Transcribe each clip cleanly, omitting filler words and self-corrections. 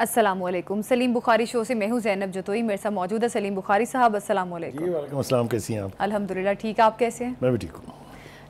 अस्सलामुअलैकुम। सलीम बुखारी शो से मैं हूँ ज़ैनब जतोई, मेरे साथ मौजूद है सलीम बुखारी साहब। अस्सलामुअलैकुम। जी वालेकुम अस्सलाम, कैसी हैं आप? अल्हम्दुलिल्लाह ठीक, आप कैसे हैं? मैं भी ठीक हूँ।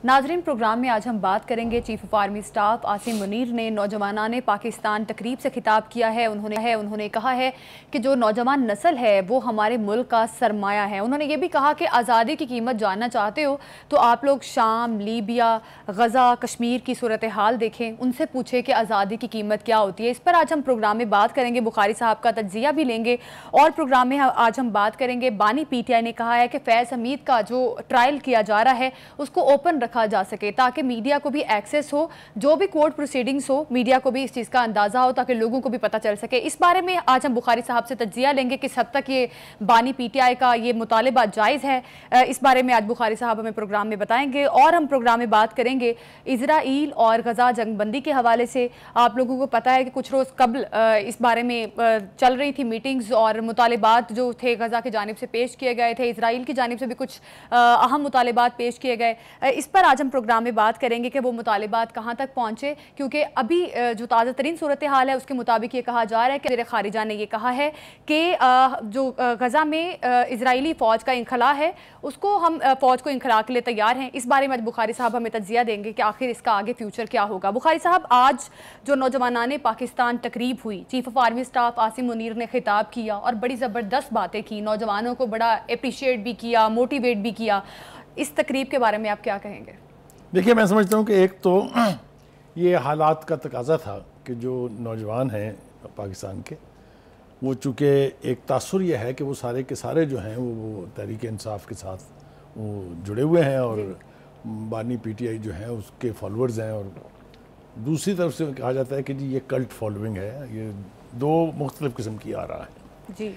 नाजरीन, प्रोग्राम में आज हम बात करेंगे chief of army staff Asim Munir ने नौजवानाने पाकिस्तान तकरीब से खिताब किया है। उन्होंने कहा है कि जो नौजवान नस्ल है वो हमारे मुल्क का सरमाया है। उन्होंने ये भी कहा कि आज़ादी की कीमत जानना चाहते हो तो आप लोग शाम, लीबिया, गज़ा, कश्मीर की सूरत हाल देखें, उनसे पूछें कि आज़ादी की कीमत क्या होती है। इस पर आज हम प्रोग्राम में बात करेंगे, बुखारी साहब का तज्जिया भी लेंगे और प्रोग्राम में आज हम बात करेंगे। बानी PTI ने कहा है कि फैज़ हमीद का जो ट्रायल किया जा रहा है उसको ओपन रखा जा सके ताकि मीडिया को भी एक्सेस हो, जो भी कोर्ट प्रोसीडिंग्स हो मीडिया को भी इस चीज़ का अंदाज़ा हो ताकि लोगों को भी पता चल सके। इस बारे में आज हम बुखारी साहब से तज्जिया लेंगे किस हद तक ये बानी PTI का ये मुतालिबा जायज़ है। इस बारे में आज बुखारी साहब हमें प्रोग्राम में बताएंगे और हम प्रोग्राम में बात करेंगे इजराइल और गज़ा जंगबंदी के हवाले से। आप लोगों को पता है कि कुछ रोज़ कबल इस बारे में चल रही थी मीटिंग्स और मुतालिबात जो थे गज़ा की जानिब से पेश किए गए थे, इजराइल की जानिब से भी कुछ अहम मुतालिबात पेश किए गए। इस पर आज हम प्रोग्राम में बात करेंगे कि वो मुतालिबात कहाँ तक पहुँचे, क्योंकि अभी जो ताज़ा तरीन सूरत हाल है उसके मुताबिक ये कहा जा रहा है कि वज़ीर ख़ारिजा ने ये कहा है कि जो गज़ा में इजराइली फ़ौज का इंखला है उसको हम फ़ौज को इंखला के लिए तैयार हैं। इस बारे में आज बुखारी साहब हमें तज्जिया देंगे कि आखिर इसका आगे फ्यूचर क्या होगा। बुखारी साहब, आज जो नौजवानाने पाकिस्तान तकरीब हुई, chief of army staff Asim Munir ने खिताब किया और बड़ी ज़बरदस्त बातें की, नौजवानों को बड़ा अप्रिशिएट भी किया, मोटिवेट भी किया। इस तकरीब के बारे में आप क्या कहेंगे? देखिए, मैं समझता हूँ कि एक तो ये हालात का तकाजा था कि जो नौजवान हैं पाकिस्तान के, वो चूँकि एक तासुर यह है कि वो सारे के सारे जो हैं वो तहरीक इंसाफ के साथ वो जुड़े हुए हैं और बानी PTI जो है उसके फॉलोअर्स हैं, और दूसरी तरफ से कहा जाता है कि जी ये कल्ट फॉलोइंग है। ये दो मुख्तलिफ किस्म की आ रहा है जी।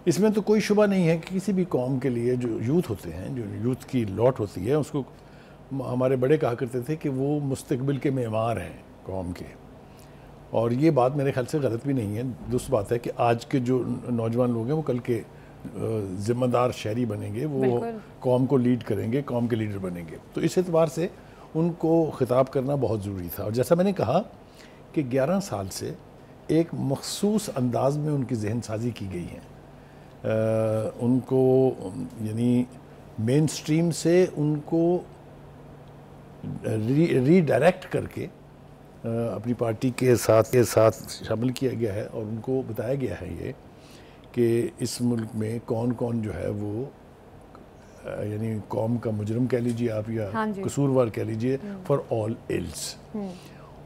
इसमें तो कोई शुबा नहीं है कि किसी भी कौम के लिए जो यूथ होते हैं, जो यूथ की लौट होती है, उसको हमारे बड़े कहा करते थे कि वो मुस्तकबिल के मेमार हैं कौम के। और ये बात मेरे ख्याल से गलत भी नहीं है। दुरुस्त बात है कि आज के जो नौजवान लोग हैं वो कल के ज़िम्मेदार शहरी बनेंगे, वो कौम को लीड करेंगे, कौम के लीडर बनेंगे। तो इस एतबार से उनको ख़िताब करना बहुत ज़रूरी था। और जैसा मैंने कहा कि 11 साल से एक मखसूस अंदाज में उनकी जहन साजी की गई है। उनको यानी मेन स्ट्रीम से उनको रीडायरेक्ट करके अपनी पार्टी के साथ शामिल किया गया है और उनको बताया गया है ये कि इस मुल्क में कौन कौन जो है वो यानी कौम का मुजरम कह लीजिए आप या कसूरवार कह लीजिए, फॉर ऑल इल्स।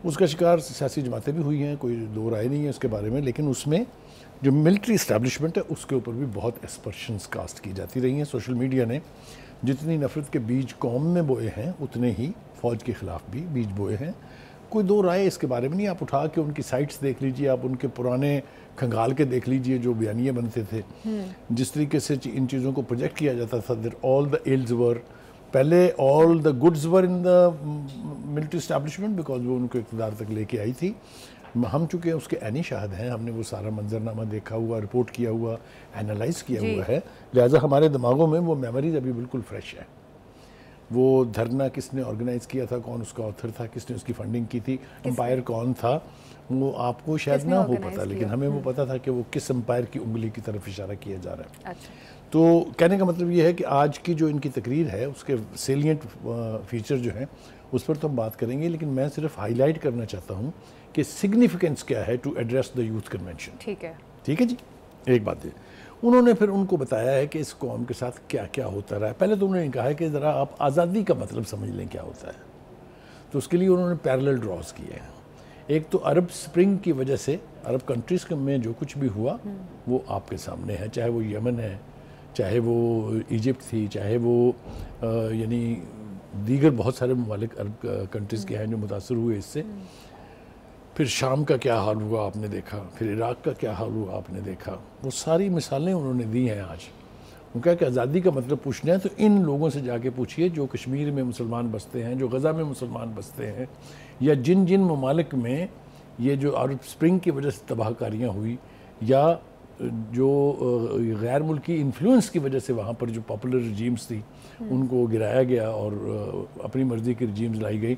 उसका शिकार सियासी जमातें भी हुई हैं, कोई दो राय नहीं है उसके बारे में। लेकिन उसमें जो मिलिट्री इस्टेब्लिशमेंट है उसके ऊपर भी बहुत एस्पर्शंस कास्ट की जाती रही हैं। सोशल मीडिया ने जितनी नफरत के बीज कौम में बोए हैं उतने ही फ़ौज के ख़िलाफ़ भी बीज बोए हैं। कोई दो राय इसके बारे में नहीं। आप उठा के उनकी साइट्स देख लीजिए, आप उनके पुराने खंगाल के देख लीजिए जो बयानिए बनते थे, जिस तरीके से इन चीज़ों को प्रोजेक्ट किया जाता था दैट ऑल द इल्स वर, पहले all the goods were in the military establishment because वो उनको इक़्तिदार तक लेके आई थी। हम चूँकि उसके ऐनी शाहिद हैं, हमने वो सारा मंजरनामा देखा हुआ, रिपोर्ट किया हुआ, एनालाइज किया हुआ है, लिहाजा हमारे दिमागों में वो मेमोरीज अभी बिल्कुल फ्रेश है। वो धरना किसने ऑर्गेनाइज़ किया था, कौन उसका ऑथर था, किसने उसकी फंडिंग की थी, एम्पायर कौन था, वो आपको शायद ना हो पता, लेकिन हमें वो पता था कि वो किस एम्पायर की उंगली की तरफ इशारा किया जा रहा है। तो कहने का मतलब ये है कि आज की जो इनकी तकरीर है उसके सेलिएंट फीचर जो हैं उस पर तो हम बात करेंगे, लेकिन मैं सिर्फ हाईलाइट करना चाहता हूँ कि सिग्निफिकेंस क्या है to address the youth convention. ठीक है जी। एक बात है, उन्होंने फिर उनको बताया है कि इस कौम के साथ क्या क्या होता रहा है। पहले तो उन्होंने कहा है कि ज़रा आप आज़ादी का मतलब समझ लें क्या होता है। तो उसके लिए उन्होंने पैरेलल ड्रॉज किए हैं। एक तो अरब स्प्रिंग की वजह से अरब कंट्रीज़ में जो कुछ भी हुआ वो आपके सामने है, चाहे वो यमन है, चाहे वो इजिप्ट थी, चाहे वो यानी दीगर बहुत सारे ममालिक अरब कंट्रीज़ के हैं जो मुतासर हुए इससे। फिर शाम का क्या हाल हुआ आपने देखा, फिर इराक़ का क्या हाल हुआ आपने देखा। वो सारी मिसालें उन्होंने दी हैं आज। उनका कि आज़ादी का मतलब पूछना है तो इन लोगों से जाके पूछिए जो कश्मीर में मुसलमान बसते हैं, जो गज़ा में मुसलमान बसते हैं, या जिन जिन ममालिक में ये जो अरब स्प्रिंग की वजह से तबाहकारियाँ हुई या जो गैर मुल्की इन्फ्लुएंस की वजह से वहाँ पर जो पॉपुलर रजीम्स थी उनको गिराया गया और अपनी मर्ज़ी की रजीम्स लाई गई।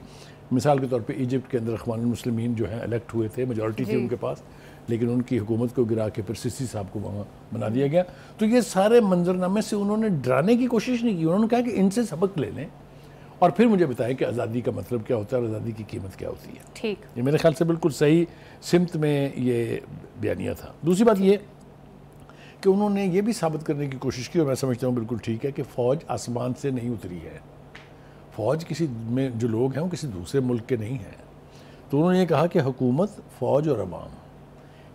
मिसाल के तौर पे इजिप्ट के अंदर अख़वानुल मुस्लिमीन जो हैं इलेक्ट हुए थे, मेजॉरिटी थी उनके पास, लेकिन उनकी हुकूमत को गिरा के फिर सिसी साहब को वहाँ बना दिया गया। तो ये सारे मंजरनामे से उन्होंने डराने की कोशिश नहीं की, उन्होंने कहा कि इनसे सबक ले लें और फिर मुझे बताएं कि आज़ादी का मतलब क्या होता है और आज़ादी की कीमत क्या होती है। ठीक, ये मेरे ख्याल से बिल्कुल सही सिमत में ये बयानिया था। दूसरी बात ये कि उन्होंने ये भी साबित करने की कोशिश की, और मैं समझता हूँ बिल्कुल ठीक है, कि फ़ौज आसमान से नहीं उतरी है। फ़ौज किसी में जो लोग हैं वो किसी दूसरे मुल्क के नहीं हैं। तो उन्होंने ये कहा कि हुकूमत, फ़ौज और अवाम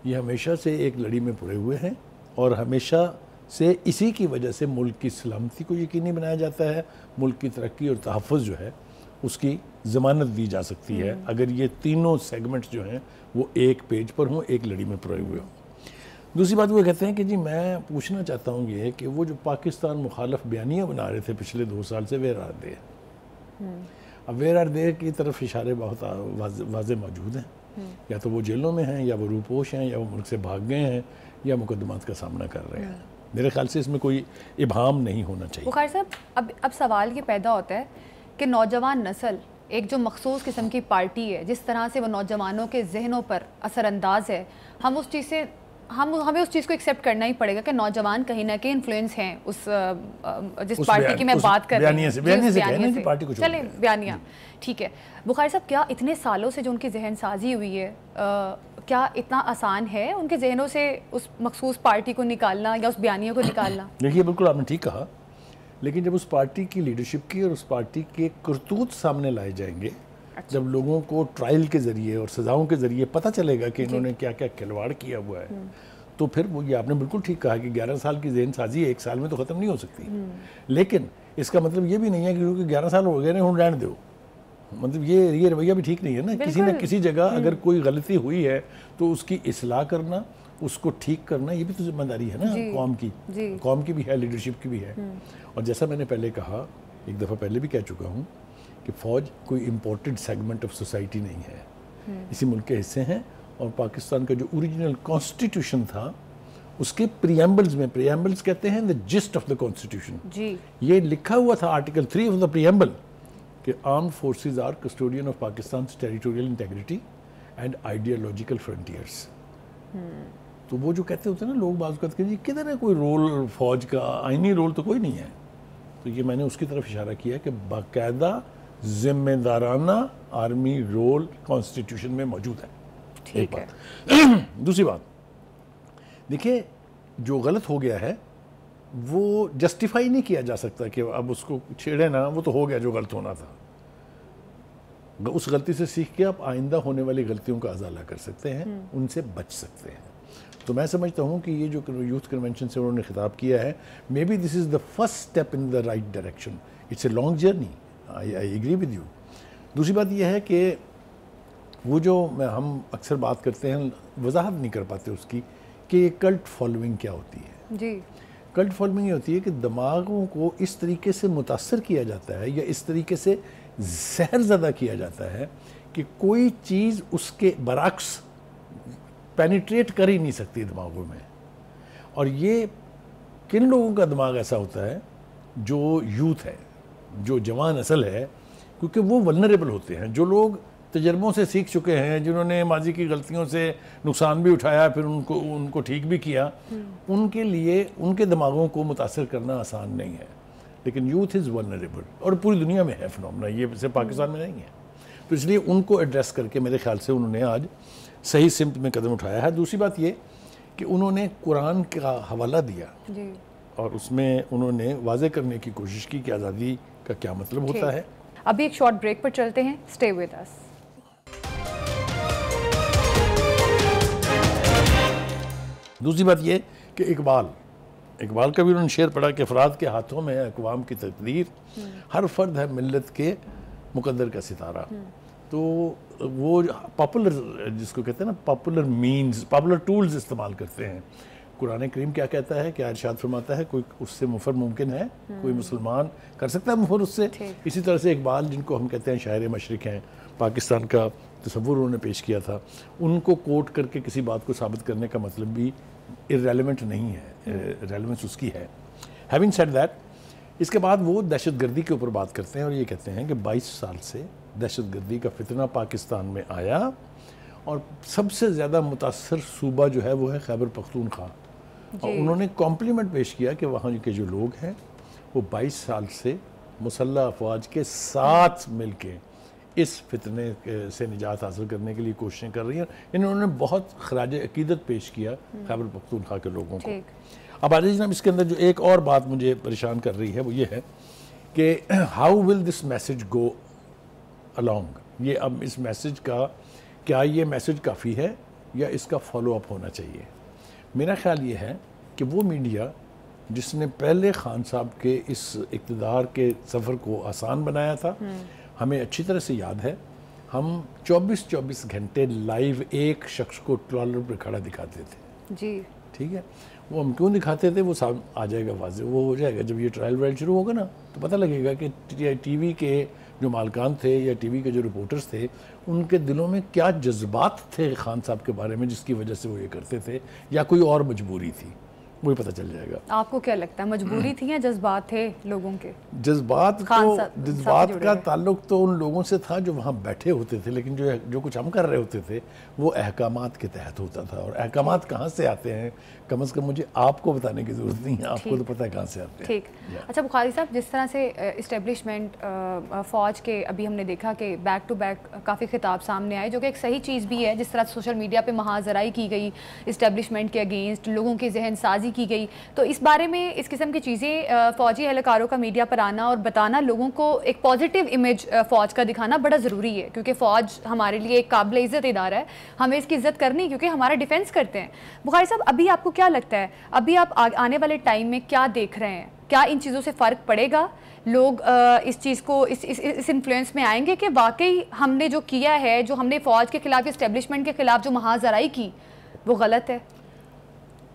ये हमेशा से एक लड़ी में पड़े हुए हैं और हमेशा से इसी की वजह से मुल्क की सलामती को यकीनी बनाया जाता है, मुल्क की तरक्की और तहफ़्फ़ुज़ जो है उसकी ज़मानत दी जा सकती है अगर ये तीनों सेगमेंट्स जो हैं वो एक पेज पर हों, एक लड़ी में पड़े हुए हों। दूसरी बात वो कहते हैं कि जी मैं पूछना चाहता हूँ ये कि वो जो पाकिस्तान मुखालफ बयानियाँ बना रहे थे पिछले 2 साल से, वेयर आर दे। अब वेयर आर दे की तरफ इशारे बहुत वाज़े मौजूद हैं। या तो वो जेलों में हैं, या वो रूपोश हैं, या वो मुल्क से भाग गए हैं, या मुकदमात का सामना कर रहे हैं। मेरे ख्याल से इसमें कोई इबाम नहीं होना चाहिए। बुखारी साहब, अब सवाल ये पैदा होता है कि नौजवान नस्ल एक जो मखसूस किस्म की पार्टी है, जिस तरह से वो नौजवानों के जहनों पर असरअंदाज है, हमें उस चीज़ को एक्सेप्ट करना ही पड़ेगा कि नौजवान कहीं ना कहीं इन्फ्लुएंस हैं उस पार्टी की मैं बात कर रही हूँ। चले बयानिया, ठीक है। बुखारी साहब, क्या इतने सालों से जो उनकी जहन साजी हुई है, क्या इतना आसान है उनके जहनों से उस मखसूस पार्टी को निकालना या उस बयानिया को निकालना? देखिए, बिल्कुल आपने ठीक कहा, लेकिन जब उस पार्टी की लीडरशिप की और उस पार्टी के करतूत सामने लाए जाएंगे, जब लोगों को ट्रायल के ज़रिए और सज़ाओं के ज़रिए पता चलेगा कि इन्होंने क्या क्या खिलवाड़ किया हुआ है, तो फिर वो, ये आपने बिल्कुल ठीक कहा कि 11 साल की जहन साजी 1 साल में तो ख़त्म नहीं हो सकती। लेकिन इसका मतलब ये भी नहीं है कि क्योंकि 11 साल हो गए ना हम रहने दो, मतलब ये रवैया भी ठीक नहीं है ना। किसी न किसी जगह अगर कोई गलती हुई है तो उसकी इस्लाह करना, उसको ठीक करना, ये भी तो जिम्मेदारी है ना कौम की भी है, लीडरशिप की भी है। और जैसा मैंने पहले कहा, एक दफ़ा पहले भी कह चुका हूँ कि फ़ौज कोई इम्पोर्टेड सेगमेंट ऑफ सोसाइटी नहीं है, इसी मुल्क के हिस्से हैं। और पाकिस्तान का जो ओरिजिनल कॉन्स्टिट्यूशन था उसके प्रीएम्बल्स में, प्रीएम्बल्स कहते हैं the gist of the constitution, ये लिखा हुआ था आर्टिकल 3 ऑफ द प्रीएम्बल कि armed forces are custodian of Pakistan territorial integrity and ideological frontiers. तो वो जो कहते होते हैं ना लोग बात करते हैं किधर है कोई रोल फ़ौज का, आईनी रोल तो कोई नहीं है। तो ये मैंने उसकी तरफ इशारा किया कि बाकायदा जिम्मेदाराना आर्मी रोल कॉन्स्टिट्यूशन में मौजूद है। एक बात। दूसरी बात, देखिए जो गलत हो गया है वो जस्टिफाई नहीं किया जा सकता कि अब उसको छेड़े ना, वो तो हो गया जो गलत होना था। उस गलती से सीख के आप आइंदा होने वाली गलतियों का अजाला कर सकते हैं, उनसे बच सकते हैं। तो मैं समझता हूँ कि ये जो यूथ कन्वेंशन से उन्होंने खिताब किया है, may be this is the first step in the right direction. It's a long journey, I agree with you. दूसरी बात यह है कि वो जो हम अक्सर बात करते हैं, वजाहत नहीं कर पाते उसकी कि कल्ट फॉलोइंग क्या होती है। जी, कल्ट फॉलोइंग ये होती है कि दिमागों को इस तरीके से मुतासर किया जाता है या इस तरीके से जहर ज़दा किया जाता है कि कोई चीज़ उसके बरक्स पेनिट्रेट कर ही नहीं सकती दिमागों में। और ये किन लोगों का दिमाग ऐसा होता है? जो यूथ है, जो जवान नस्ल है, क्योंकि वो वल्नरेबल होते हैं। जो लोग तजर्बों से सीख चुके हैं, जिन्होंने माजी की गलतियों से नुकसान भी उठाया, फिर उनको ठीक भी किया, उनके लिए उनके दिमागों को मुतासर करना आसान नहीं है। लेकिन यूथ इज़ वल्नरेबल, और पूरी दुनिया में है फिनोमेना, ये सिर्फ पाकिस्तान में नहीं है। तो इसलिए उनको एड्रेस करके मेरे ख्याल से उन्होंने आज सही सिमत में कदम उठाया है। दूसरी बात ये कि उन्होंने कुरान का हवाला दिया जी, और उसमें उन्होंने वाज़े करने की कोशिश की कि आज़ादी का क्या मतलब होता है। अभी एक शॉर्ट ब्रेक पर चलते हैं, स्टे विद अस। दूसरी बात ये कि इकबाल का भी उन्होंने शेर पढ़ा कि अफराद के हाथों में है अक़वाम की तकदीर, हर फर्द है मिल्लत के मुकद्दर का सितारा। तो वो पॉपुलर, जिसको कहते हैं ना पॉपुलर मीन्स, पॉपुलर टूल्स इस्तेमाल करते हैं। कुरान करीम क्या कहता है, क्या इरशाद फरमाता है, कोई उससे मुफर मुमकिन है? कोई मुसलमान कर सकता है मुफर उससे? इसी तरह से इकबाल, जिनको हम कहते हैं शायर मशरिक हैं, पाकिस्तान का तसव्वुर उन्होंने पेश किया था, उनको कोट करके किसी बात को साबित करने का मतलब भी इररेलेवेंट नहीं है, रेलेवेंस उसकी है। हैविंग सेड दैट, इसके बाद वो दहशतगर्दी के ऊपर बात करते हैं और ये कहते हैं कि 22 साल से दहशतगर्दी का फितना पाकिस्तान में आया और सबसे ज़्यादा मुतासर सूबा जो है वो है खैबर पख्तूनख्वा। और उन्होंने कॉम्प्लीमेंट पेश किया कि वहाँ के जो लोग हैं वो 22 साल से मुसल्लह अफवाज के साथ मिल के इस फितने से निजात हासिल करने के लिए कोशिशें कर रही हैं। इन्होंने बहुत खराज अकीदत पेश किया खैबर पख्तूनख्वा के लोगों को। अब आदिल जनाब, इसके अंदर जो एक और बात मुझे परेशान कर रही है वो ये है कि how will this message go along. ये अब इस मैसेज का क्या ये मैसेज काफ़ी है या इसका फॉलो अप होना चाहिए? मेरा ख्याल ये है कि वो मीडिया जिसने पहले खान साहब के इस इक़्तिदार के सफ़र को आसान बनाया था, हमें अच्छी तरह से याद है, हम 24-24 घंटे लाइव एक शख्स को ट्रॉलर पर खड़ा दिखाते थे जी। ठीक है, वो हम क्यों दिखाते थे वो साहब आ जाएगा वाज़े, वो हो जाएगा जब ये ट्रायल वायल शुरू होगा ना तो पता लगेगा कि टीवी के जो मालकान थे या टीवी के जो रिपोर्टर्स थे उनके दिलों में क्या जज्बात थे खान साहब के बारे में जिसकी वजह से वो ये करते थे, या कोई और मजबूरी थी, वही पता चल जाएगा। आपको क्या लगता है, मजबूरी थी या जज्बात थे लोगों के? जज्बात का ताल्लुक तो उन लोगों से था जो वहाँ बैठे होते थे, लेकिन जो कुछ हम कर रहे होते थे वो अहकामात के तहत होता था। और अहकामात कहाँ से आते हैं कम से कम मुझे आपको बताने की ज़रूरत नहीं है, आपको तो पता है कहाँ से आते हैं। ठीक, अच्छा बुखारी साहब, जिस तरह से इस्टेब्लिशमेंट फ़ौज के अभी हमने देखा कि बैक टू बैक काफ़ी खिताब सामने आए, जो कि एक सही चीज़ भी है, जिस तरह सोशल मीडिया पर महाजराई की गई इस्टेब्लिशमेंट के अगेंस्ट, लोगों की जहन साजी की गई, तो इस बारे में इस किस्म की चीज़ें फ़ौजी एहलकारों का मीडिया पर आना और बताना, लोगों को एक पॉजिटिव इमेज फ़ौज का दिखाना बड़ा ज़रूरी है, क्योंकि फ़ौज हमारे लिए एक काबिल इज़्ज़त इदारा है, हमें इसकी इज़्ज़त करनी क्योंकि हमारा डिफेंस करते हैं। बुखारी साहब, अभी आपको क्या लगता है, अभी आप आने वाले टाइम में क्या देख रहे हैं, क्या इन चीज़ों से फ़र्क पड़ेगा? लोग इस चीज़ को इस इन्फ्लुएंस में आएंगे कि वाकई हमने जो किया है, जो हमने फ़ौज के ख़िलाफ़, इस्टेब्लिशमेंट के ख़िलाफ़ जो महाजराई की, वो गलत है?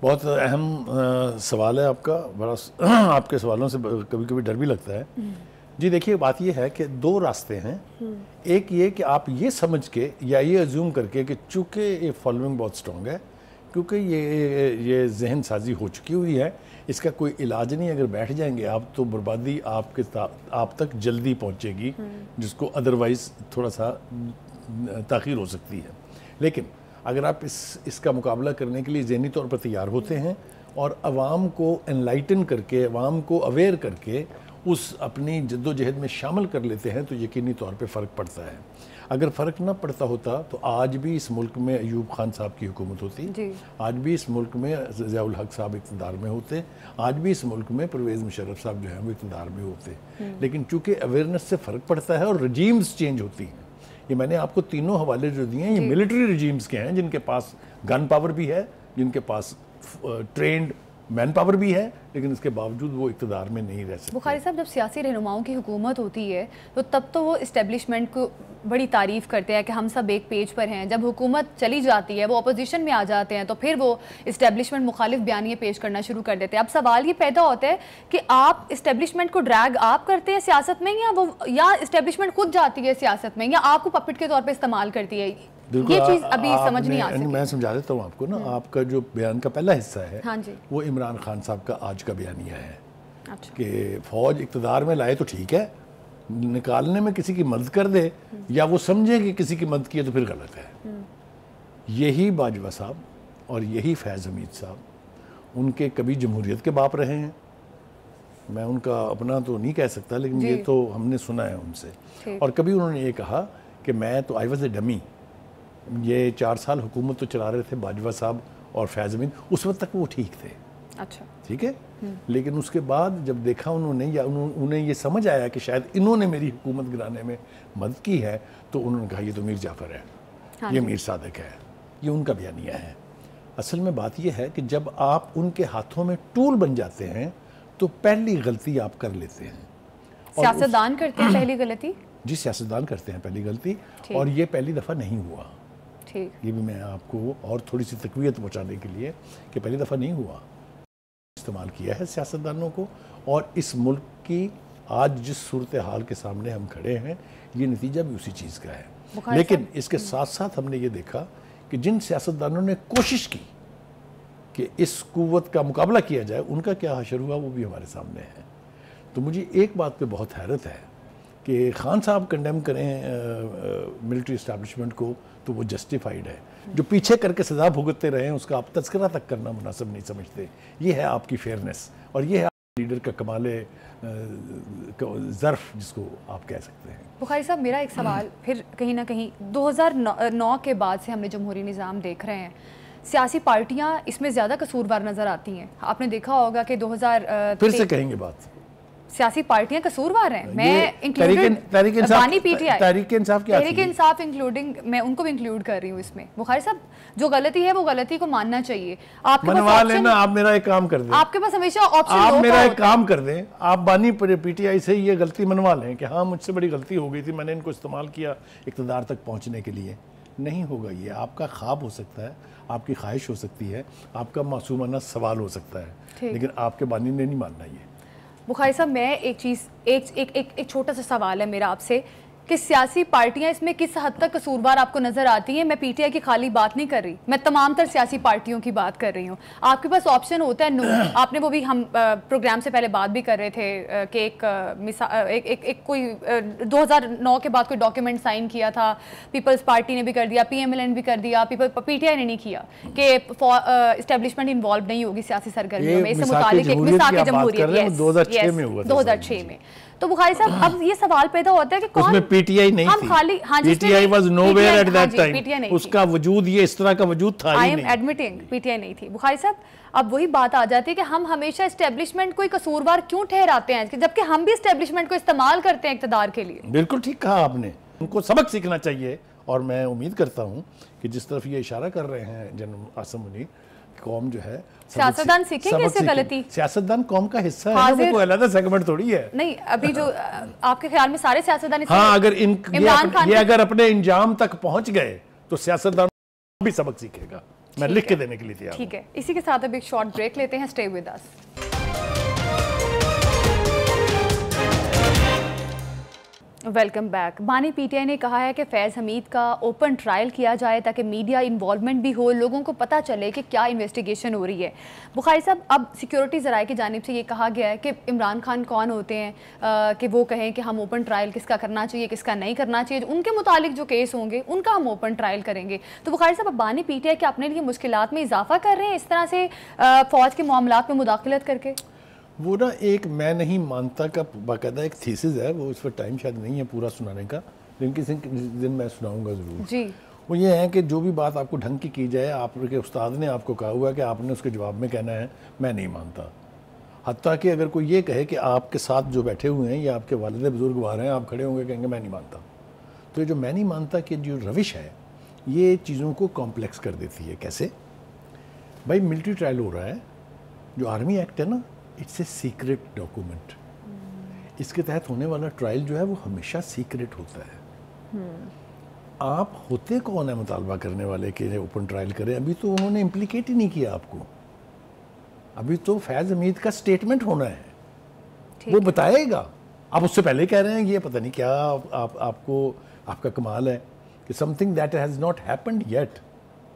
बहुत अहम सवाल है आपका, बड़ा आपके सवालों से कभी कभी डर भी लगता है जी। देखिए, बात ये है कि दो रास्ते हैं। एक ये कि आप ये समझ के या ये अज्यूम करके कि चूँकि ये फॉलोइंग बहुत स्ट्रॉन्ग है, क्योंकि ये जहन साजी हो चुकी हुई है, इसका कोई इलाज नहीं, अगर बैठ जाएंगे आप तो बर्बादी आप तक जल्दी पहुँचेगी, जिसको अदरवाइज़ थोड़ा सा ताख़ीर हो सकती है। लेकिन अगर आप इसका मुकाबला करने के लिए ज़हनी तौर पर तैयार होते हैं और आवाम को एनलाइटन करके, आवाम को अवेयर करके उस अपनी जद्दोजहद में शामिल कर लेते हैं, तो यकीनी तौर पे फ़र्क पड़ता है। अगर फ़र्क ना पड़ता होता तो आज भी इस मुल्क में अयूब खान साहब की हुकूमत होती, आज भी इस मुल्क में ज़ियाउल हक साहब इक़्तिदार में होते, आज भी इस मुल्क में परवेज़ मुशर्रफ साहब जो हैं वो इक़्तिदार में होते। लेकिन चूँकि अवेयरनेस से फ़र्क पड़ता है और रजीम्स चेंज होती हैं। ये मैंने आपको तीनों हवाले जो दिए हैं, ये मिलिट्री रजीम्स के हैं, जिनके पास गन पावर भी है, जिनके पास ट्रेंड मैन पावर भी है, लेकिन इसके बावजूद वो इक़्तिदार में नहीं रह सकते। बुखारी साहब, जब सियासी रहनुमाओं की हुकूमत होती है तो तब तो वो इस्टेब्लिशमेंट को बड़ी तारीफ़ करते हैं कि हम सब एक पेज पर हैं। जब हुकूमत चली जाती है, वो अपोजिशन में आ जाते हैं, तो फिर वो इस्टेब्लिशमेंट मुखालिफ बयानिए पेश करना शुरू कर देते हैं। अब सवाल ये पैदा होता है कि आप इस्टेब्लिशमेंट को ड्रैग आप करते हैं सियासत में, या इस्टेब्लिशमेंट खुद जाती है सियासत में, या आपको पपेट के तौर पर इस्तेमाल करती है? ये चीज़ अभी समझ नहीं आ सकती। मैं समझा देता हूँ आपको ना, आपका जो बयान का पहला हिस्सा है, हाँ जी, वो इमरान खान साहब का आज का बयानिया है। अच्छा। कि फ़ौज इक़्तिदार में लाए तो ठीक है, निकालने में किसी की मदद कर दे या वो समझे कि किसी की मदद की है तो फिर गलत है। यही बाजवा साहब और यही फैज़ हमीद साहब, उनके कभी जमहूरियत के बाप रहे हैं। मैं उनका अपना तो नहीं कह सकता, लेकिन ये तो हमने सुना है उनसे। और कभी उन्होंने ये कहा कि मैं तो आई वॉज ए डमी। ये 4 साल हुकूमत तो चला रहे थे बाजवा साहब और फैज़ हमीद, उस वक्त तक वो ठीक थे। अच्छा, ठीक है। लेकिन उसके बाद जब देखा उन्होंने, या उन्हें ये समझ आया कि शायद इन्होंने मेरी हुकूमत गिराने में मदद की है, तो उन्होंने कहा ये तो मीर जाफ़र है, हाँ, ये मीर सादिक है। ये उनका बयानिया है। असल में बात यह है कि जब आप उनके हाथों में टूल बन जाते हैं तो पहली गलती आप कर लेते हैं। सियासतदान करते हैं पहली गलती? जी, सियासतदान करते हैं पहली गलती, और ये पहली दफ़ा नहीं हुआ। ठीक, ये भी मैं आपको और थोड़ी सी तक़वियत पहुँचाने के लिए कि पहली दफ़ा नहीं हुआ, इस्तेमाल किया है सियासतदानों को। और इस मुल्क की आज जिस सूरत हाल के सामने हम खड़े हैं, ये नतीजा भी उसी चीज़ का है। लेकिन इसके साथ साथ हमने ये देखा कि जिन सियासतदानों ने कोशिश की कि इस कुव्वत का मुकाबला किया जाए, उनका क्या हशर हुआ वो भी हमारे सामने है। तो मुझे एक बात पे बहुत हैरत है कि खान साहब कंडेम करें मिलिट्री इस्टेब्लिशमेंट को तो वो जस्टिफाइड है, जो पीछे करके सज़ा भुगतते रहे हैं उसका आप तज़किरा तक करना मुनासिब नहीं समझते। ये है आपकी फेयरनेस और ये है लीडर का कमाले ज़र्फ़ जिसको आप कह सकते हैं। बुखारी साहब, मेरा एक सवाल फिर कहीं ना कहीं 2009 के बाद से हमने जमहूरी निज़ाम देख रहे हैं, सियासी पार्टियां इसमें ज़्यादा कसूरवार नज़र आती हैं। आपने देखा होगा कि 2000 फिर से कहेंगे बात, सियासी पार्टियां कसूरवार हैं। मैं इंक्लूडिंग तहरीक इंसाफ इंक्लूडिंग, मैं उनको भी इंक्लूड कर रही हूँ इसमें। बुखारी साहब, जो गलती है वो गलती को मानना चाहिए। आपके मनवा लेना, आप मेरा एक काम कर दें, आपके पास हमेशा ऑप्शन, आप मेरा एक काम कर दें, आप बानी पीटीआई से ये गलती मनवा लें कि हाँ मुझसे बड़ी गलती हो गई थी, मैंने इनको इस्तेमाल किया इक़्तिदार तक पहुँचने के लिए। नहीं होगा, ये आपका ख्वाब हो सकता है, आपकी ख्वाहिश हो सकती है, आपका मासूमाना सवाल हो सकता है, लेकिन आपके बानी ने नहीं मानना ये। बुखारी साहब, मैं एक चीज़ एक छोटा सा सवाल है मेरा आपसे कि सियासी पार्टियां इसमें किस हद तक कसूरवार आपको नज़र आती हैं। मैं पीटीआई की खाली बात नहीं कर रही, मैं तमाम तर सियासी पार्टियों की बात कर रही हूँ। आपके पास ऑप्शन होता है नो। आपने वो भी, हम प्रोग्राम से पहले बात भी कर रहे थे कि एक कोई 2009 के बाद कोई डॉक्यूमेंट साइन किया था, पीपल्स पार्टी ने भी कर दिया, PMLN भी कर दिया, पीटीआई ने नहीं किया कि इस्टेब्लिशमेंट इन्वॉल्व नहीं होगी सियासी सरगर्मियों में। इससे मुतालिक एक मिसाक जमहूरियत 2006 में। तो बुखारी साहब, अब ये सवाल पैदा होता है कि कौन, उसमें पीटीआई नहीं थी, खाली, हाँ, PTI was nowhere at that time, उसका वजूद, ये इस तरह का वजूद था ही नहीं। आई एम एडमिटिंग पीटीआई नहीं थी। बुखारी साहब, अब वही बात आ जाती है कि हम हमेशा एस्टेब्लिशमेंट को कसूरवार क्यों ठहराते हैं, जबकि हम भी एस्टेब्लिशमेंट को इस्तेमाल करते हैं इक़्तिदार के लिए। बिल्कुल ठीक कहा आपने, उनको सबक सीखना चाहिए। और मैं उम्मीद करता हूँ कि जिस तरफ ये इशारा कर रहे हैं जनरल आसिम मुनीर, कौम जो है, सियासतदान सीखेंगे इससे गलती। सियासतदान कौम का हिस्सा है, वो कोई अलग सेगमेंट थोड़ी है। नहीं, अभी जो आपके ख्याल में सारे सियासतदान, हाँ, अगर ये अगर अपने इंजाम तक पहुंच गए तो सियासतदान भी सबक सीखेगा। मैं लिख के देने के लिए तैयार हूं। ठीक है, इसी के साथ अभी एक शॉर्ट ब्रेक लेते हैं। Stay with us. Welcome back. बानी पीटीआई ने कहा है कि फैज़ हमीद का ओपन ट्रायल किया जाए ताकि मीडिया इन्वॉल्वमेंट भी हो, लोगों को पता चले कि क्या इन्वेस्टिगेशन हो रही है। बुखारी साहब, अब सिक्योरिटी ज़राए की जानिब से ये कहा गया है कि इमरान खान कौन होते हैं कि वो कहें कि हम ओपन ट्रायल किसका करना चाहिए, किसका नहीं करना चाहिए। उनके मुतालिक जो केस होंगे उनका हम ओपन ट्रायल करेंगे। तो बुखारी साहब, अब बानी पीटीआई के अपने लिए मुश्किलात में इजाफा कर रहे हैं इस तरह से फ़ौज के मामलात में मुदाखलत करके? वो ना एक मैं नहीं मानता का बाकायदा एक थीसिस है, वो इस पर टाइम शायद नहीं है पूरा सुनाने का, लेकिन किसी दिन मैं सुनाऊंगा ज़रूर जी। वो ये है कि जो भी बात आपको ढंग की जाए, आपके उस्ताद ने आपको कहा हुआ है कि आपने उसके जवाब में कहना है, मैं नहीं मानता। हत्ता कि अगर कोई ये कहे कि आपके साथ जो बैठे हुए हैं या आपके वालिद बुजुर्गवार हैं, आप खड़े होंगे कहेंगे मैं नहीं मानता। तो ये जो मैं नहीं मानता कि जो रविश है ये चीज़ों को कॉम्प्लेक्स कर देती है। कैसे भाई, मिलिट्री ट्रायल हो रहा है, जो आर्मी एक्ट है ना, इट्स ए सीक्रेट डॉक्यूमेंट। इसके तहत होने वाला ट्रायल जो है वो हमेशा सीक्रेट होता है। आप होते कौन है मुतालबा करने वाले कि ओपन ट्रायल करें? अभी तो उन्होंने इम्प्लीकेट ही नहीं किया आपको, अभी तो फैज़ हमीद का स्टेटमेंट होना है, वो बताएगा। आप उससे पहले कह रहे हैं ये पता नहीं क्या, आपको आपका कमाल है कि something that has not happened yet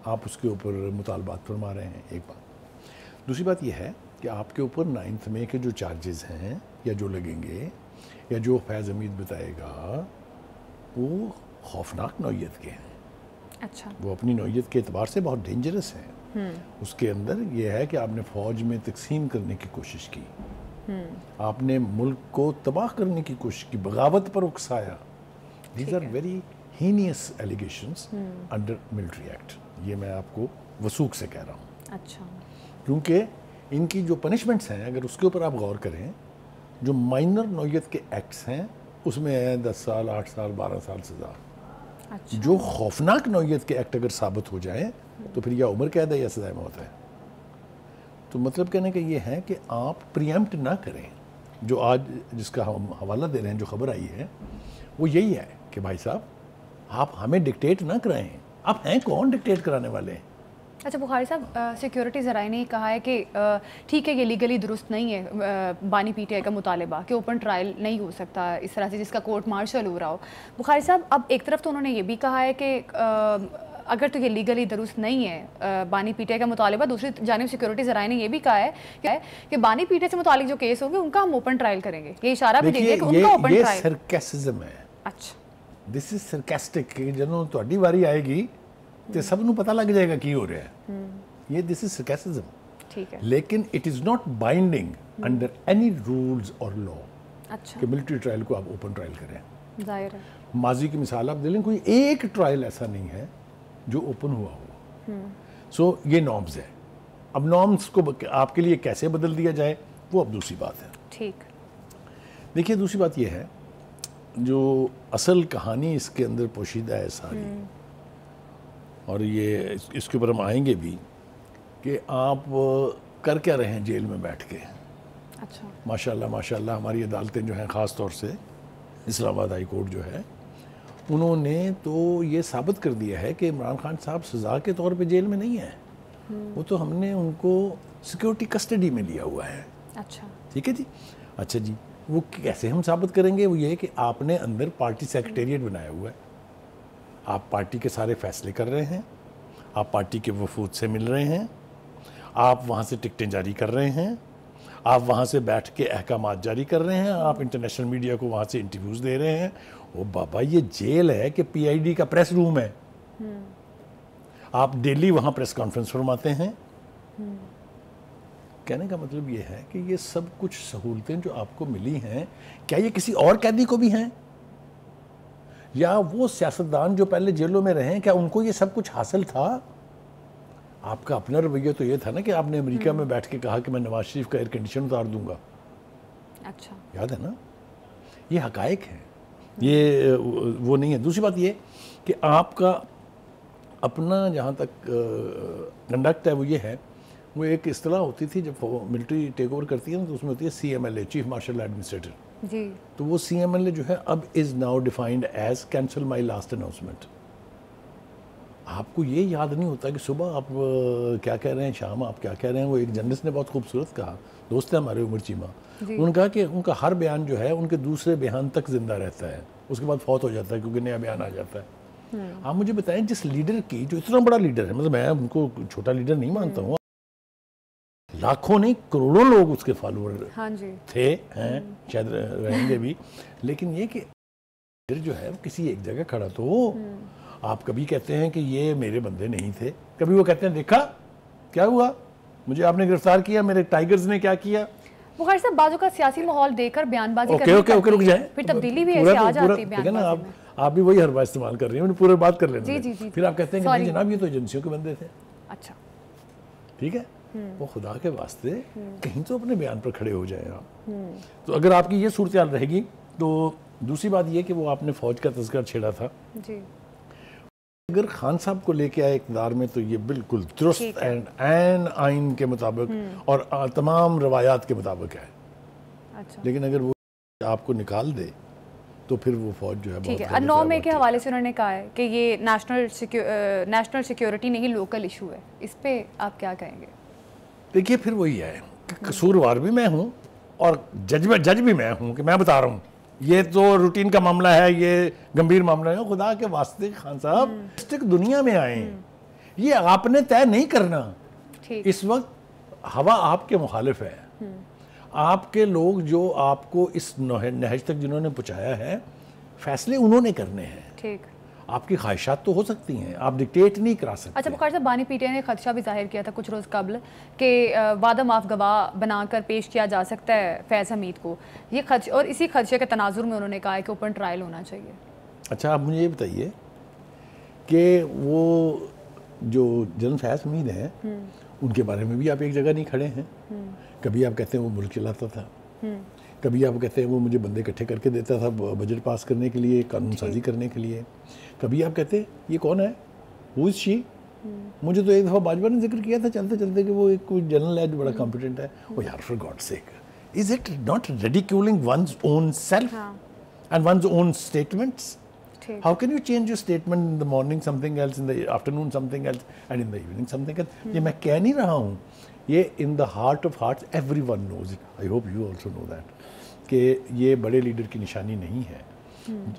आप उसके ऊपर मुतालबात फरमा रहे हैं। एक बात। दूसरी बात यह है कि आपके ऊपर 9 मई के जो चार्जेस हैं या जो लगेंगे या जो फैज़ हमीद बताएगा वो खौफनाक नौयत के हैं। अच्छा। वो अपनी नौयत के एतबार से बहुत डेंजरस हैं। उसके अंदर ये है कि आपने फ़ौज में तकसीम करने की कोशिश की, आपने मुल्क को तबाह करने की कोशिश की, बगावत पर उकसाया। These are very heinous allegations under military act. ये मैं आपको वसूख से कह रहा हूँ। अच्छा। क्योंकि इनकी जो पनिशमेंट्स हैं, अगर उसके ऊपर आप गौर करें, जो माइनर नौयत के एक्ट्स हैं उसमें है 10 साल, 8 साल, 12 साल सज़ा। अच्छा। जो खौफनाक नौयत के एक्ट अगर साबित हो जाए तो फिर या उम्र कैद है या सज़ाए मौत है। तो मतलब कहने का ये है कि आप प्रीएम्प्ट ना करें। जो आज जिसका हम हवाला दे रहे हैं, जो खबर आई है, वो यही है कि भाई साहब आप हमें डिक्टेट ना कराएं। आप हैं कौन डिक्टेट कराने वाले हैं? अच्छा बुखारी साहब, सिक्योरिटी ज़राए ने कहा है कि ठीक है ये लीगली दुरुस्त नहीं है बानी पीटीआई का मुतालबा कि ओपन ट्रायल नहीं हो सकता इस तरह से जिसका कोर्ट मार्शल हो रहा हो। बुखारी साहब, अब एक तरफ तो उन्होंने ये भी कहा है कि अगर तो ये लीगली दुरुस्त नहीं है बानी पीटीआई का मुतालिबा। दूसरी जानिब सिक्योरिटी ज़राए ने ये भी कहा है कि बानी पीटीआई से मुतालिक जो केस होंगे उनका हम ओपन ट्रायल करेंगे। ये इशारा भी दे दिया कि उनका ओपन ट्रायल। ये सरकासिज्म है। अच्छा, दिस इज सरकास्टिक कि ਜਦੋਂ ਤੁਹਾਡੀ ਵਾਰੀ ਆਏਗੀ ਤੇ ਸਭ ਨੂੰ ਪਤਾ ਲੱਗ ਜਾਏਗਾ ਕੀ ਹੋ ਰਿਹਾ ਹੈ। ये दिस इज सरकासिज्म। ठीक है, लेकिन it is not binding under any rules और लॉ अच्छा, कि मिलिट्री ट्रायल को आप ओपन ट्रायल करें। जाहिर है। माजी की मिसाल आप दे लें, कोई एक ट्रायल ऐसा नहीं है जो ओपन हुआ हो। सो ये नॉर्म्स है। अब नॉर्म्स को आपके लिए कैसे बदल दिया जाए वो अब दूसरी बात है। ठीक, देखिए दूसरी बात ये है, जो असल कहानी इसके अंदर पोशीदा है सारी, और ये इसके ऊपर हम आएंगे भी कि आप कर क्या रहे हैं जेल में बैठ के। अच्छा, माशाल्लाह माशाल्लाह हमारी अदालतें जो हैं, ख़ास तौर से इस्लामाबाद हाई कोर्ट जो है, उन्होंने तो ये साबित कर दिया है कि इमरान खान साहब सज़ा के तौर पे जेल में नहीं है। वो तो हमने उनको सिक्योरिटी कस्टडी में लिया हुआ है। अच्छा, ठीक है जी। अच्छा जी, वो कैसे हम साबित करेंगे? वो ये है कि आपने अंदर पार्टी सेक्रेटेरिएट बनाया हुआ है, आप पार्टी के सारे फैसले कर रहे हैं, आप पार्टी के वफूद से मिल रहे हैं, आप वहाँ से टिकटें जारी कर रहे हैं, आप वहाँ से बैठ के अहकामात जारी कर रहे हैं, आप इंटरनेशनल मीडिया को वहाँ से इंटरव्यूज़ दे रहे हैं। ओ बाबा, ये जेल है कि पीआईडी का प्रेस रूम है। आप डेली वहाँ प्रेस कॉन्फ्रेंस फरमाते हैं। कहने का मतलब ये है कि ये सब कुछ सहूलतें जो आपको मिली हैं, क्या ये किसी और कैदी को भी हैं? या वो सियासतदान जो पहले जेलों में रहे, क्या उनको ये सब कुछ हासिल था? आपका अपना रवैया तो ये था ना कि आपने अमेरिका में बैठ के कहा कि मैं नवाज शरीफ का एयर कंडीशन उतार दूंगा। अच्छा, याद है ना? ये हकायक है, ये वो नहीं है। दूसरी बात ये कि आपका अपना जहाँ तक कंडक्ट है वो ये है, वो एक इस्तेलाह होती थी जब मिलिट्री टेक ओवर करती है ना, तो उसमें होती है CMLA, chief martial administrator ji. तो वो CMLA जो है अब is now defined as cancel my last announcement. आपको ये याद नहीं होता कि सुबह आप क्या कह रहे हैं, शाम आप क्या कह रहे हैं। वो एक जर्नलिस्ट ने बहुत खूबसूरत कहा, दोस्त है हमारे उमर चीमा, उन्होंने कहा कि उनका हर बयान जो है उनके दूसरे बयान तक जिंदा रहता है, उसके बाद फौत हो जाता है क्योंकि नया बयान आ जाता है। आप मुझे बताएं, जिस लीडर की, जो इतना बड़ा लीडर है, मतलब मैं उनको छोटा लीडर नहीं मानता हूँ, लाखों नहीं करोड़ों लोग उसके फॉलोअर हाँ जी थे, हैं, शायद रहेंगे भी, लेकिन ये कि फिर जो है किसी एक जगह खड़ा तो हो। आप कभी कहते हैं कि ये मेरे बंदे नहीं थे, कभी वो कहते हैं देखा क्या हुआ, मुझे आपने गिरफ्तार किया, मेरे टाइगर्स ने क्या किया। वो खैर सब बाजू का सियासी माहौल देकर बयानबाजी ओके रुक जाए, फिर तब्दीली भी ऐसे आ जाती है बयानबाजी में। आप भी वही हर बात इस्तेमाल कर रही हैं, पूरी बात कर लेते हैं। जी, फिर आप कहते हैं कि नहीं जनाब ये तो एजेंसियों के बंदे थे। अच्छा, ठीक है, वो खुदा के वास्ते कहीं तो अपने बयान पर खड़े हो जाए आप। तो अगर आपकी ये सूरत हाल रहेगी तो दूसरी बात ये कि वो आपने फौज का तज़किरा छेड़ा था जी। अगर खान साहब को लेके आए इक़्तिदार में तो ये बिल्कुल दुरुस्त एंड आइन के मुताबिक और तमाम रवायात के मुताबिक है। अच्छा, लेकिन अगर वो आपको निकाल दे तो फिर वो फौज जो है ठीक है। 9 मई के हवाले से उन्होंने कहा है कि ये नेशनल सिक्योरिटी नहीं लोकल इशू है, इस पे आप क्या कहेंगे? देखिए फिर वही है कि कसूरवार भी मैं हूँ और जज भी मैं हूँ कि मैं बता रहा हूँ ये तो रूटीन का मामला है, ये गंभीर मामला है। खुदा के वास्ते खान साहब दुनिया में आए, ये आपने तय नहीं करना। इस वक्त हवा आपके मुखालिफ है, आपके लोग जो आपको इस नहज तक जिन्होंने पहुँचाया है, फैसले उन्होंने करने हैं। ठीक, आपकी ख्वाहिशात तो हो सकती हैं, आप डिक्टेट नहीं करा सकते। अच्छा, बुखारी साहब, बानी पीटीआई ने खदशा भी जाहिर किया था कुछ रोज़ कबल कि वादा माफ गवाह बनाकर पेश किया जा सकता है फैज़ हमीद को। ये खदशा, और इसी खदशे के तनाजुर में उन्होंने कहा है कि ओपन ट्रायल होना चाहिए। अच्छा, आप मुझे ये बताइए कि वो जो जनरल फैज़ हमीद हैं उनके बारे में भी आप एक जगह नहीं खड़े हैं। कभी आप कहते हैं वो मुल्क चलाता था, कभी आप कहते हैं वो मुझे बंदे इकट्ठे करके देता था बजट पास करने के लिए, कानून साजी करने के लिए। कभी आप कहते हैं ये कौन है, हु इज शी। मुझे तो एक दफ़ा बाजवा ने जिक्र किया था चलते चलते कि वो एक कोई जनरल है जो बड़ा कॉम्पिटेंट है। ओ यार, for God sake, is it not ridiculing one's own self and one's own statements? How can you change your statement in the morning something else, in the afternoon something else, and in the evening something else? ये मैं कह नहीं रहा हूँ, ये in the heart of hearts everyone knows it. I hope you also know that. कि ये बड़े लीडर की निशानी नहीं है।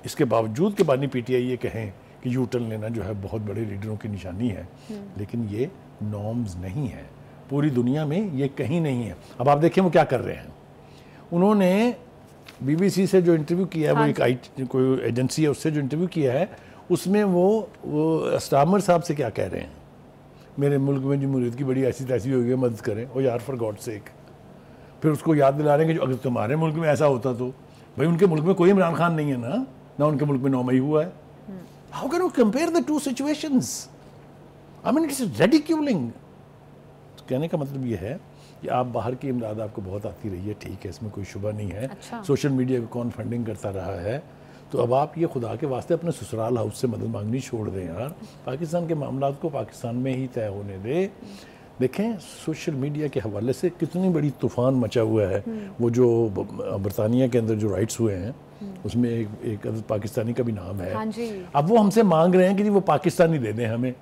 इसके बावजूद कि बानी पीटीआई ये कहें कि यू टर्न लेना जो है बहुत बड़े लीडरों की निशानी है, लेकिन ये नॉर्म्स नहीं है, पूरी दुनिया में ये कहीं नहीं है। अब आप देखें वो क्या कर रहे हैं। उन्होंने बीबीसी से जो इंटरव्यू किया है, वो एक कोई एजेंसी है उससे जो इंटरव्यू किया है, उसमें वो स्टामर साहब से क्या कह रहे हैं, मेरे मुल्क में जमहूरियत की बड़ी ऐसी तैसी हो गई, मदद करें। ओ यार फॉर गॉड सेक। फिर उसको याद दिला रहे हैं कि जो अगर तुम्हारे मुल्क में ऐसा होता तो भाई उनके मुल्क में कोई इमरान खान नहीं है ना उनके मुल्क में 9 मई हुआ है। How can you compare the two situations? I mean it's ridiculing. कहने का मतलब ये है कि आप बाहर की इमदाद आपको बहुत आती रही है, ठीक है, इसमें कोई शुबा नहीं है। अच्छा। सोशल मीडिया को कौन फंडिंग करता रहा है, तो अब आप ये खुदा के वास्ते अपने ससुराल हाउस से मदद मांगनी छोड़ दें यार। पाकिस्तान के मामलात को पाकिस्तान में ही तय होने दें। देखें सोशल मीडिया के हवाले से कितनी बड़ी तूफ़ान मचा हुआ है। वो जो बरतानिया के अंदर जो राइट्स हुए हैं उसमें एक पाकिस्तानी का भी नाम है। हाँ जी। अब वो हमसे मांग रहे हैं कि वो पाकिस्तानी दे दें हमें,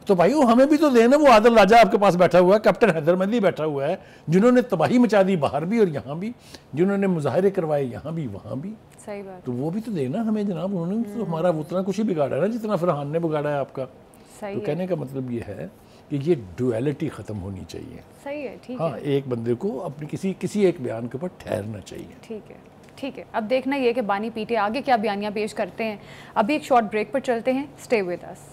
तो भाई वो हमें भी तो देना। वो आदिल राजा आपके पास बैठा हुआ है, कैप्टन हैदरमंदी बैठा हुआ है, जिन्होंने तबाही मचा दी बाहर भी और यहाँ भी, जिन्होंने मुजाहरे करवाए यहाँ भी वहाँ भी। सही बात। तो वो भी तो देना हमें जनाब। उन्होंने तो हमारा उतना कुछ ही बिगाड़ा है ना जितना फरहान ने बिगाड़ा है आपका। सही तो कहने का मतलब ये है कि ये डुअलिटी ख़त्म होनी चाहिए। सही है, ठीक हाँ, है। एक बंदे को अपनी किसी एक बयान के ऊपर ठहरना चाहिए। ठीक है, ठीक है। अब देखना ये कि बानी पीटे आगे क्या बयानियाँ पेश करते हैं। अभी एक शॉर्ट ब्रेक पर चलते हैं, stay with us.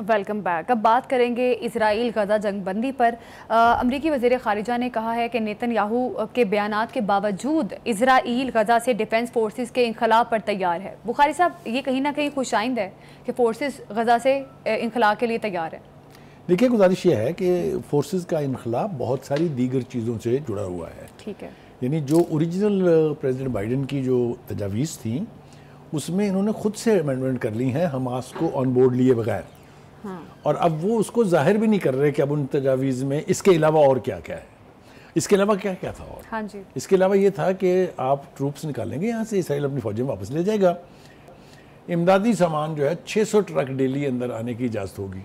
Welcome back. अब बात करेंगे इजराइल गजा जंगबंदी पर। अमरीकी वज़ीर ख़ारिजा ने कहा है कि नेतन्याहू के बयानात के बावजूद इजराइल गजा से डिफेंस फोर्सेस के इनखला पर तैयार है। बुखारी साहब, ये कहीं ना कहीं खुशाइंद है कि फोर्सेस गजा से इनखला के लिए तैयार है। देखिए, गुजारिश ये है कि फोर्सेस का इनखला बहुत सारी दीगर चीज़ों से जुड़ा हुआ है। ठीक है। यानी जो ओरिजिनल प्रेसिडेंट बाइडन की जो तजावीज़ थी उसमें इन्होंने खुद से अमेंडमेंट कर ली हैं हमास को ऑन बोर्ड लिए बगैर। हाँ। और अब वो उसको जाहिर भी नहीं कर रहे कि अब उन तजावीज़ में इसके अलावा और क्या क्या है। इसके अलावा क्या क्या था और? हाँ जी। इसके अलावा ये था कि आप ट्रूप्स निकालेंगे यहाँ से, इसराइल अपनी फौजें वापस ले जाएगा। इमदादी सामान जो है 600 ट्रक डेली अंदर आने की इजाज़त होगी।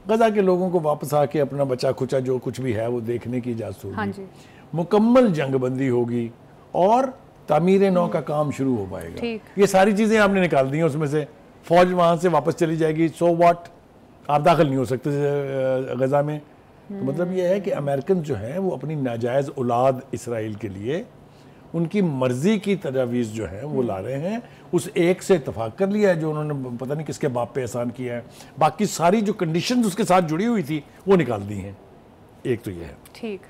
गजा के लोगों को वापस आके अपना बचा खुचा जो कुछ भी है वो देखने की इजाज़त होगी। हाँ जी। मुकम्मल जंगबंदी होगी और तामीर नौ का काम शुरू हो पाएगा। ये सारी चीज़ें आपने निकाल दी हैं उसमें से। फौज वहाँ से वापस चली जाएगी, सो व्हाट, आप दाखिल नहीं हो सकते गजा में। तो मतलब ये है कि अमेरिकन जो हैं वो अपनी नाजायज़ औलाद इसराइल के लिए उनकी मर्जी की तजावीज़ जो है वो ला रहे हैं। उस एक से इतफाक़ कर लिया है जो उन्होंने पता नहीं किसके बाप पे एहसान किया है, बाकी सारी जो कंडीशंस उसके साथ जुड़ी हुई थी वो निकाल दी हैं। एक तो ये है। ठीक।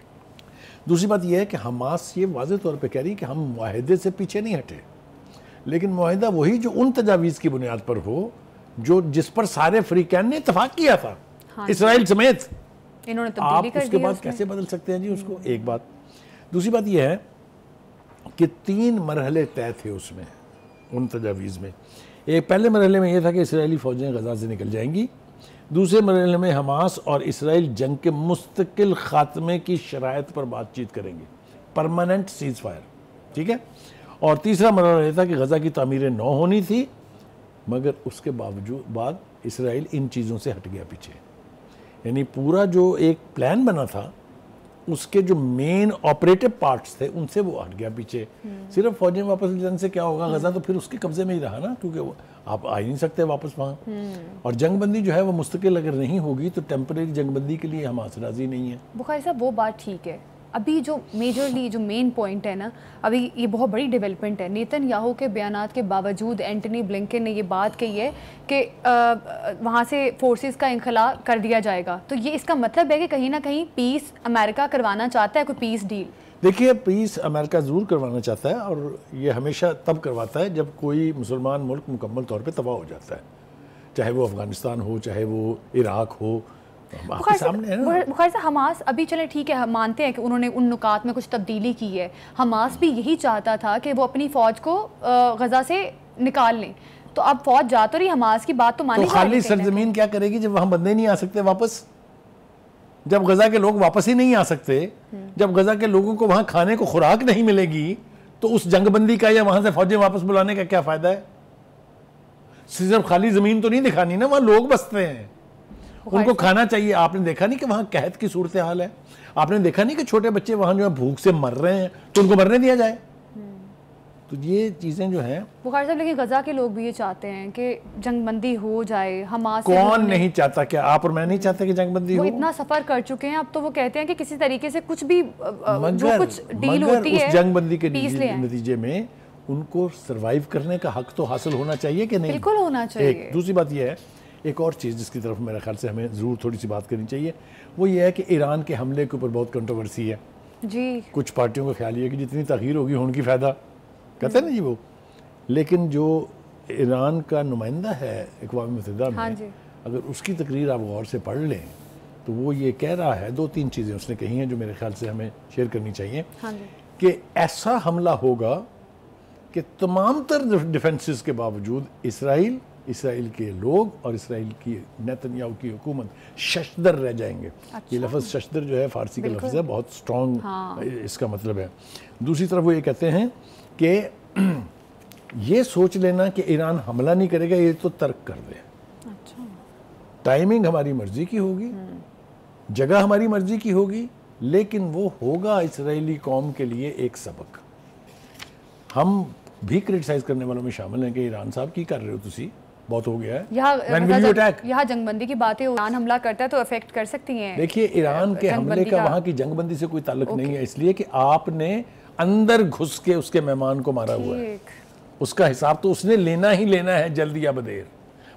दूसरी बात यह है कि हमास ये वाज़ेह तौर पे कह रही है कि हम मुआहदे से पीछे नहीं हटे, लेकिन मुआहदा वही जो उन तजावीज़ की बुनियाद पर हो जो जिस पर सारे अफ्रीकन ने इतफाक़ किया था। हाँ, इसराइल समेत। इन्होंने आप उसके बाद कैसे बदल सकते हैं जी उसको? एक बात। दूसरी बात यह है कि 3 मरहले तय थे उसमें, उन तजावीज़ में। एक पहले मरहले में यह था कि इसराइली फ़ौजें गजा से निकल जाएंगी। दूसरे मरहले में हमास और इसराइल जंग के मुस्तकिल ख़ात्मे की शराइत पर बातचीत करेंगे, परमानेंट सीज़ फायर, ठीक है। और तीसरा मरहला यह था कि गजा की तामीर नौ होनी थी, मगर उसके बाद इसराइल इन चीज़ों से हट गया पीछे। यानी पूरा जो एक प्लान बना था उसके जो मेन ऑपरेटिव पार्ट्स थे उनसे वो हट गया पीछे। सिर्फ फौजें वापस ले जाने से क्या होगा? गजा तो फिर उसके कब्जे में ही रहा ना, क्योंकि आप आ ही नहीं सकते वापस वहाँ। और जंगबंदी जो है वो मुस्तकिल अगर नहीं होगी तो टेम्परेरी जंगबंदी के लिए हमास राजी नहीं है। बुखारी साहब, वो बात ठीक है। अभी जो मेजरली जो मेन पॉइंट है ना, अभी ये बहुत बड़ी डेवलपमेंट है। नेतन्याहू के बयानात के बावजूद एंटनी ब्लिंकन ने ये बात कही है कि वहाँ से फोर्सेस का इनखला कर दिया जाएगा। तो ये इसका मतलब है कि कहीं ना कहीं पीस अमेरिका करवाना चाहता है, कोई पीस डील। देखिए, पीस अमेरिका ज़रूर करवाना चाहता है और ये हमेशा तब करवाता है जब कोई मुसलमान मुल्क मुकम्मल तौर पर तबाह हो जाता है, चाहे वो अफ़गानिस्तान हो, चाहे वो इराक हो। बुखारी साहब, हमास अभी चले ठीक है, हम मानते हैं कि उन्होंने उन नुकात में कुछ तब्दीली की है। हमास भी यही चाहता था कि वो अपनी फ़ौज को गजा से निकाल लें। तो अब फ़ौज जा तो रही, हमास की बात तो मानी। तो खाली सरजमीन क्या करेगी जब वहाँ बंदे नहीं आ सकते वापस? जब गजा के लोग वापस ही नहीं आ सकते, जब गजा के लोगों को वहाँ खाने को खुराक नहीं मिलेगी, तो उस जंगबंदी का या वहाँ से फ़ौजें वापस बुलाने का क्या फ़ायदा है? सिर्फ खाली ज़मीन तो नहीं दिखानी ना, वहाँ लोग बसते हैं, उनको खाना चाहिए। आपने देखा नहीं कि वहाँ कहत की सूरत हाल है? आपने देखा नहीं कि छोटे बच्चे वहाँ जो है भूख से मर रहे हैं, तो उनको मरने दिया जाए? तो ये चीज़ें जो हैं, बुखारी साहब, लेकिन गजा के लोग भी ये चाहते हैं कि जंगबंदी हो जाए, हमास से कौन नहीं चाहता? क्या आप और मैं नहीं चाहते कि जंगबंदी हो? वो इतना सफर कर चुके हैं अब, तो वो कहते हैं कि किसी तरीके से कुछ भी जो कुछ डील मगर होती है उस जंगबंदी के पीस ले आएं। नतीजे में उनको सरवाइव करने का हक तो हासिल होना चाहिए कि नहीं? बिल्कुल होना चाहिए। एक दूसरी बात यह है, एक और चीज़ जिसकी तरफ मेरे ख्याल से हमें ज़रूर थोड़ी सी बात करनी चाहिए, वो ये है कि ईरान के हमले के ऊपर बहुत कंट्रोवर्सी है जी। कुछ पार्टियों का ख्याल ये है कि जितनी तखीर होगी उनकी फ़ायदा, कहते हैं ना जी वो। लेकिन जो ईरान का नुमाइंदा है अक़वाम मुत्तहिदा में, हाँ जी। अगर उसकी तकरीर आप गौर से पढ़ लें तो वो ये कह रहा है, 2-3 चीज़ें उसने कही हैं जो मेरे ख्याल से हमें शेयर करनी चाहिए। हाँ जी। कि ऐसा हमला होगा कि तमाम तर डिफेंसेस के बावजूद इसराइल के लोग और इसराइल की नेतन्याहू की हुकूमत शशदर रह जाएंगे। अच्छा। ये लफ्ज़ शशदर जो है फ़ारसी का लफ्ज़ है, बहुत स्ट्रॉन्ग हाँ। इसका मतलब है। दूसरी तरफ वो ये कहते हैं कि ये सोच लेना कि ईरान हमला नहीं करेगा, ये तो तर्क कर दे। अच्छा। टाइमिंग हमारी मर्जी की होगी, जगह हमारी मर्जी की होगी, लेकिन वो होगा इसराइली कौम के लिए एक सबक। हम भी क्रिटिसाइज करने वालों में शामिल हैं कि ईरान साहब की कर रहे हो तुसी, बहुत हो गया है। यहाँ जंगबंदी की बातें, ईरान हमला करता है तो अफेक्ट कर सकती हैं। देखिए, ईरान के हमले का वहाँ की जंगबंदी से कोई ताल्लुक नहीं है, इसलिए कि आपने अंदर घुस के उसके मेहमान को मारा हुआ है। उसका हिसाब तो उसने लेना ही लेना है, जल्दी या बदेर।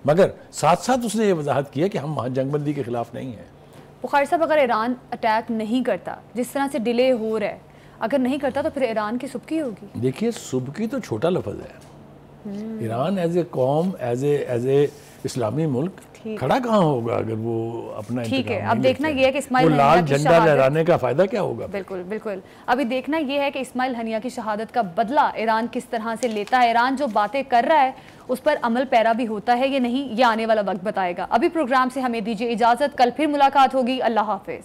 मगर साथ साथ उसने ये वजाहत किया कि हम वहाँ जंगबंदी के खिलाफ नहीं हैं। बुखारी साहब, अगर ईरान अटैक नहीं करता, जिस तरह से डिले हो रहा है, अगर नहीं करता तो फिर ईरान की सुबकी होगी। देखिए, सुबकी तो छोटा लफ्ज़ है। ईरान एज ए कौम, एज ए इस्लामी मुल्क खड़ा कहाँ होगा अगर वो अपना ठीक है। अब देखना ये है कि इस्माइल हनिया लाल झंडा लहराने का फायदा क्या होगा? बिल्कुल बिल्कुल। अभी देखना ये है कि इस्माइल हनिया की शहादत का बदला ईरान किस तरह से लेता है। ईरान जो बातें कर रहा है उस पर अमल पैरा भी होता है या नहीं, ये आने वाला वक्त बताएगा। अभी प्रोग्राम से हमें दीजिए इजाजत, कल फिर मुलाकात होगी। अल्लाह हाफिज।